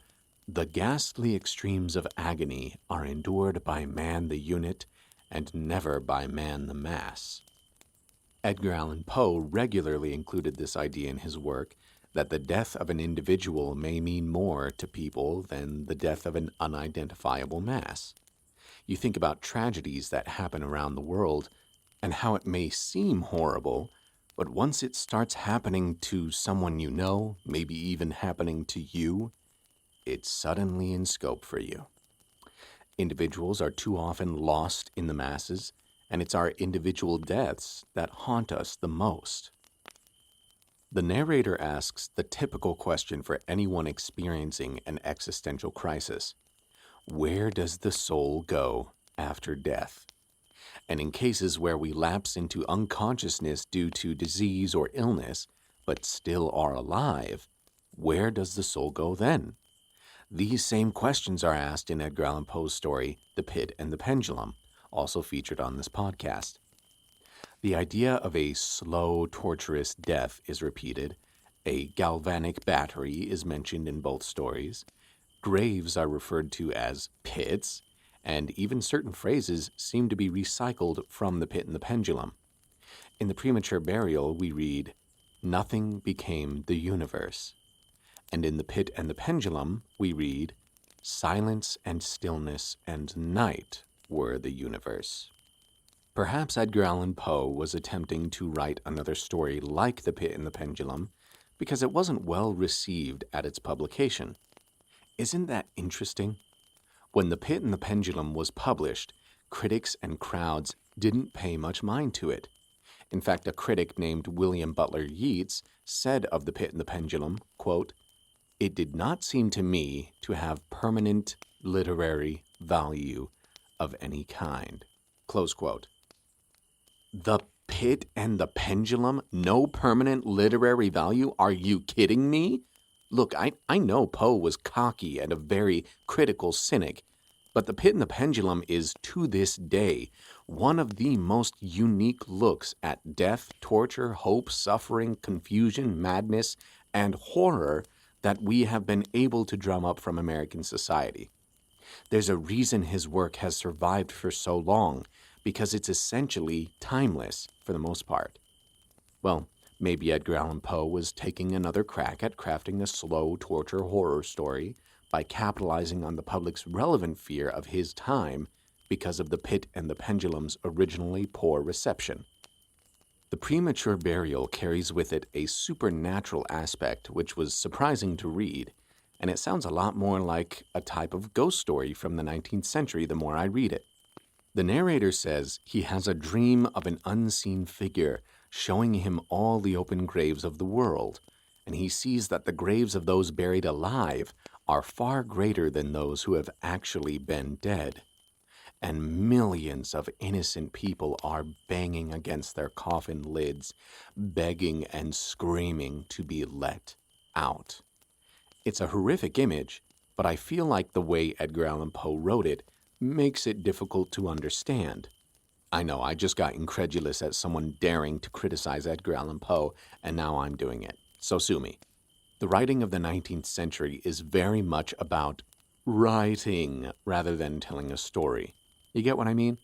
the ghastly extremes of agony are endured by man the unit and never by man the mass. Edgar Allan Poe regularly included this idea in his work, that the death of an individual may mean more to people than the death of an unidentifiable mass. You think about tragedies that happen around the world and how it may seem horrible, but once it starts happening to someone you know, maybe even happening to you, it's suddenly in scope for you. Individuals are too often lost in the masses, and it's our individual deaths that haunt us the most. The narrator asks the typical question for anyone experiencing an existential crisis. Where does the soul go after death? And in cases where we lapse into unconsciousness due to disease or illness, but still are alive, where does the soul go then? These same questions are asked in Edgar Allan Poe's story, The Pit and the Pendulum, also featured on this podcast. The idea of a slow, torturous death is repeated. A galvanic battery is mentioned in both stories. Graves are referred to as pits, and even certain phrases seem to be recycled from The Pit and the Pendulum. In the Premature Burial, we read, "Nothing became the universe." And in The Pit and the Pendulum, we read, "Silence and stillness and night were the universe." Perhaps Edgar Allan Poe was attempting to write another story like The Pit and the Pendulum because it wasn't well received at its publication. Isn't that interesting? When The Pit and the Pendulum was published, critics and crowds didn't pay much mind to it. In fact, a critic named William Butler Yeats said of The Pit and the Pendulum, quote, "It did not seem to me to have permanent literary value of any kind." Close quote. The Pit and the Pendulum? No permanent literary value? Are you kidding me? Look, I know Poe was cocky and a very critical cynic, but The Pit and the Pendulum is, to this day, one of the most unique looks at death, torture, hope, suffering, confusion, madness, and horror that we have been able to drum up from American society. There's a reason his work has survived for so long, because it's essentially timeless for the most part. Well, maybe Edgar Allan Poe was taking another crack at crafting a slow torture horror story by capitalizing on the public's relevant fear of his time because of The Pit and the Pendulum's originally poor reception. The Premature Burial carries with it a supernatural aspect which was surprising to read, and it sounds a lot more like a type of ghost story from the 19th century the more I read it. The narrator says he has a dream of an unseen figure showing him all the open graves of the world, and he sees that the graves of those buried alive are far greater than those who have actually been dead. And millions of innocent people are banging against their coffin lids, begging and screaming to be let out. It's a horrific image, but I feel like the way Edgar Allan Poe wrote it makes it difficult to understand. I know, I just got incredulous at someone daring to criticize Edgar Allan Poe, and now I'm doing it. So sue me. The writing of the 19th century is very much about writing rather than telling a story. You get what I mean?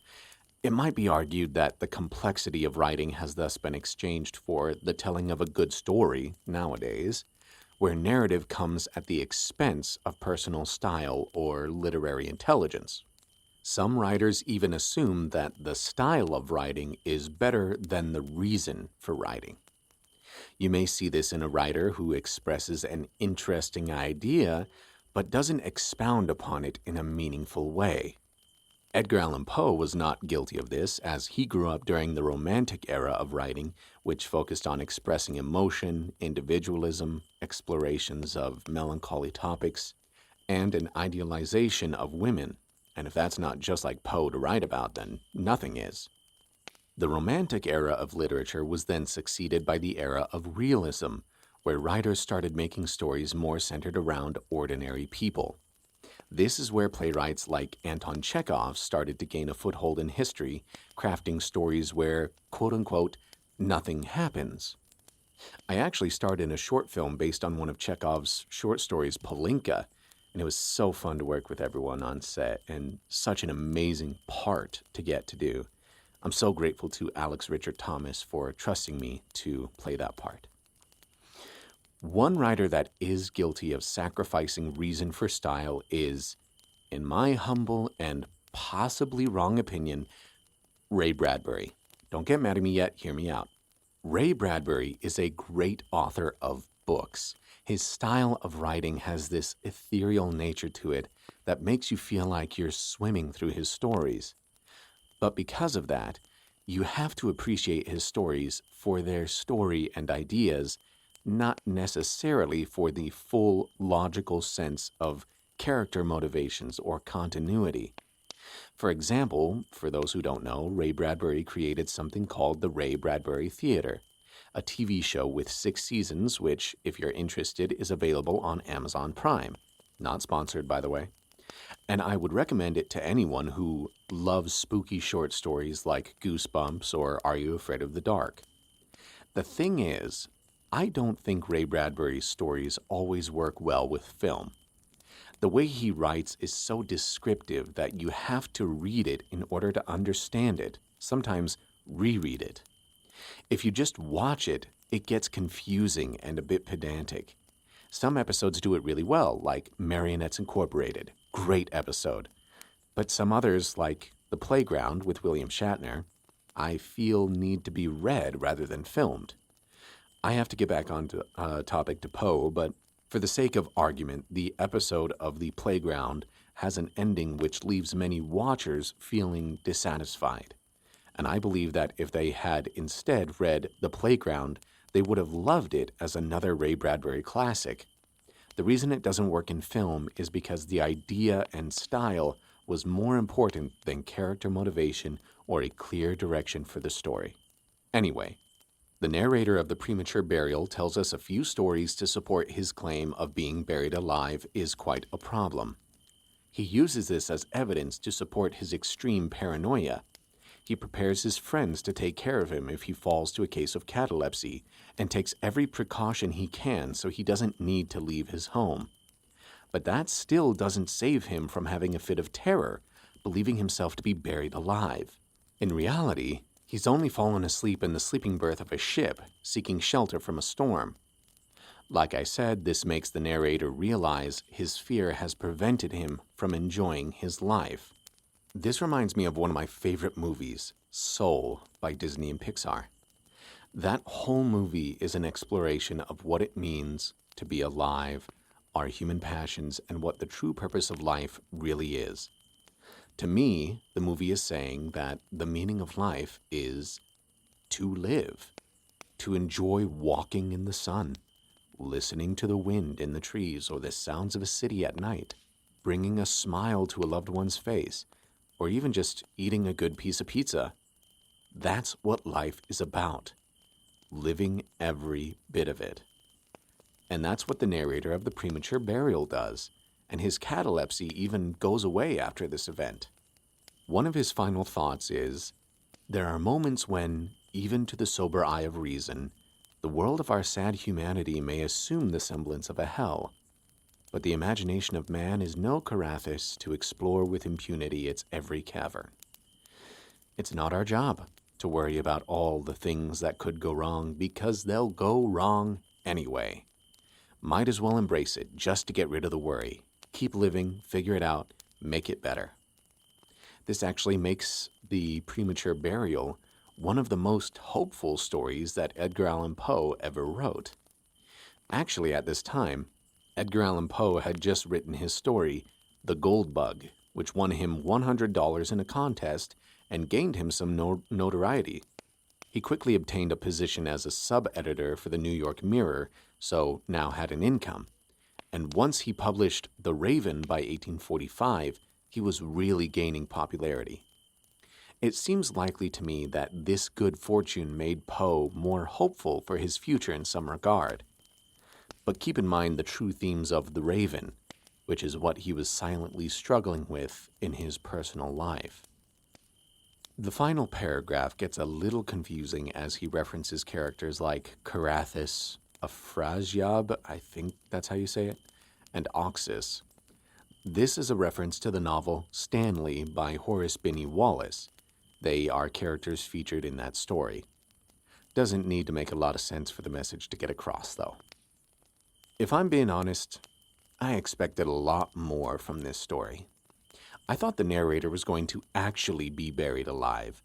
It might be argued that the complexity of writing has thus been exchanged for the telling of a good story nowadays, where narrative comes at the expense of personal style or literary intelligence. Some writers even assume that the style of writing is better than the reason for writing. You may see this in a writer who expresses an interesting idea, but doesn't expound upon it in a meaningful way. Edgar Allan Poe was not guilty of this, as he grew up during the Romantic era of writing, which focused on expressing emotion, individualism, explorations of melancholy topics, and an idealization of women. And if that's not just like Poe to write about, then nothing is. The Romantic era of literature was then succeeded by the era of realism, where writers started making stories more centered around ordinary people. This is where playwrights like Anton Chekhov started to gain a foothold in history, crafting stories where, quote-unquote, nothing happens. I actually starred in a short film based on one of Chekhov's short stories, Polinka, and it was so fun to work with everyone on set, and such an amazing part to get to do. I'm so grateful to Alex Richard Thomas for trusting me to play that part. One writer that is guilty of sacrificing reason for style is, in my humble and possibly wrong opinion, Ray Bradbury. Don't get mad at me yet, hear me out. Ray Bradbury is a great author of books. His style of writing has this ethereal nature to it that makes you feel like you're swimming through his stories. But because of that, you have to appreciate his stories for their story and ideas, not necessarily for the full logical sense of character motivations or continuity. For example, for those who don't know, Ray Bradbury created something called the Ray Bradbury Theater, a TV show with 6 seasons, which, if you're interested, is available on Amazon Prime. Not sponsored, by the way. And I would recommend it to anyone who loves spooky short stories like Goosebumps or Are You Afraid of the Dark? The thing is, I don't think Ray Bradbury's stories always work well with film. The way he writes is so descriptive that you have to read it in order to understand it, sometimes reread it. If you just watch it, it gets confusing and a bit pedantic. Some episodes do it really well, like Marionettes Incorporated. Great episode. But some others, like The Playground with William Shatner, I feel need to be read rather than filmed. I have to get back on topic to Poe, but for the sake of argument, the episode of The Playground has an ending which leaves many watchers feeling dissatisfied. And I believe that if they had instead read The Playground, they would have loved it as another Ray Bradbury classic. The reason it doesn't work in film is because the idea and style was more important than character motivation or a clear direction for the story. Anyway, the narrator of the Premature Burial tells us a few stories to support his claim of being buried alive is quite a problem. He uses this as evidence to support his extreme paranoia. He prepares his friends to take care of him if he falls to a case of catalepsy, and takes every precaution he can so he doesn't need to leave his home. But that still doesn't save him from having a fit of terror, believing himself to be buried alive. In reality, he's only fallen asleep in the sleeping berth of a ship, seeking shelter from a storm. Like I said, this makes the narrator realize his fear has prevented him from enjoying his life. This reminds me of one of my favorite movies, Soul, by Disney and Pixar. That whole movie is an exploration of what it means to be alive, our human passions, and what the true purpose of life really is. To me, the movie is saying that the meaning of life is to live, to enjoy walking in the sun, listening to the wind in the trees or the sounds of a city at night, bringing a smile to a loved one's face, or even just eating a good piece of pizza. That's what life is about, living every bit of it. And that's what the narrator of the Premature Burial does, and his catalepsy even goes away after this event. One of his final thoughts is, There are moments when, even to the sober eye of reason, the world of our sad humanity may assume the semblance of a hell, but the imagination of man is no Carathis to explore with impunity its every cavern. It's not our job to worry about all the things that could go wrong, because they'll go wrong anyway. Might as well embrace it just to get rid of the worry. Keep living, figure it out, make it better. This actually makes the Premature Burial one of the most hopeful stories that Edgar Allan Poe ever wrote. Actually, at this time, Edgar Allan Poe had just written his story, The Gold Bug, which won him $100 in a contest and gained him some notoriety. He quickly obtained a position as a sub-editor for the New York Mirror, so now had an income. And once he published The Raven by 1845, he was really gaining popularity. It seems likely to me that this good fortune made Poe more hopeful for his future in some regard. But keep in mind the true themes of The Raven, which is what he was silently struggling with in his personal life. The final paragraph gets a little confusing as he references characters like Carathis, Afrasiab, I think that's how you say it, and Oxus. This is a reference to the novel Stanley by Horace Binney Wallace. They are characters featured in that story. Doesn't need to make a lot of sense for the message to get across, though. If I'm being honest, I expected a lot more from this story. I thought the narrator was going to actually be buried alive,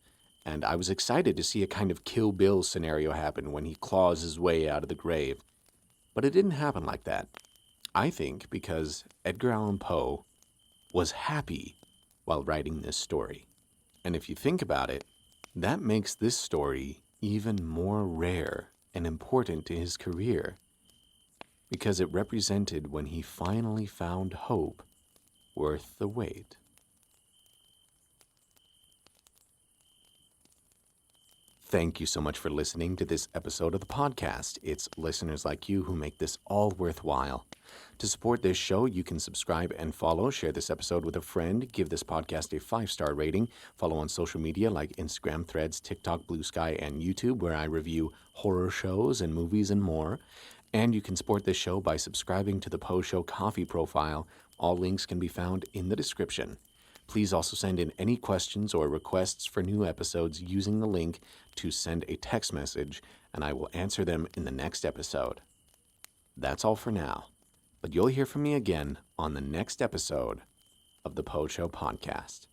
and I was excited to see a kind of Kill Bill scenario happen when he claws his way out of the grave. But it didn't happen like that. I think because Edgar Allan Poe was happy while writing this story. And if you think about it, that makes this story even more rare and important to his career, because it represented when he finally found hope worth the wait. Thank you so much for listening to this episode of the podcast. It's listeners like you who make this all worthwhile. To support this show, you can subscribe and follow, share this episode with a friend, give this podcast a 5-star rating, follow on social media like Instagram, Threads, TikTok, Bluesky, and YouTube, where I review horror shows and movies and more. And you can support this show by subscribing to the Poe Show Coffee profile. All links can be found in the description. Please also send in any questions or requests for new episodes using the link to send a text message, and I will answer them in the next episode. That's all for now, but you'll hear from me again on the next episode of the Poe Show podcast.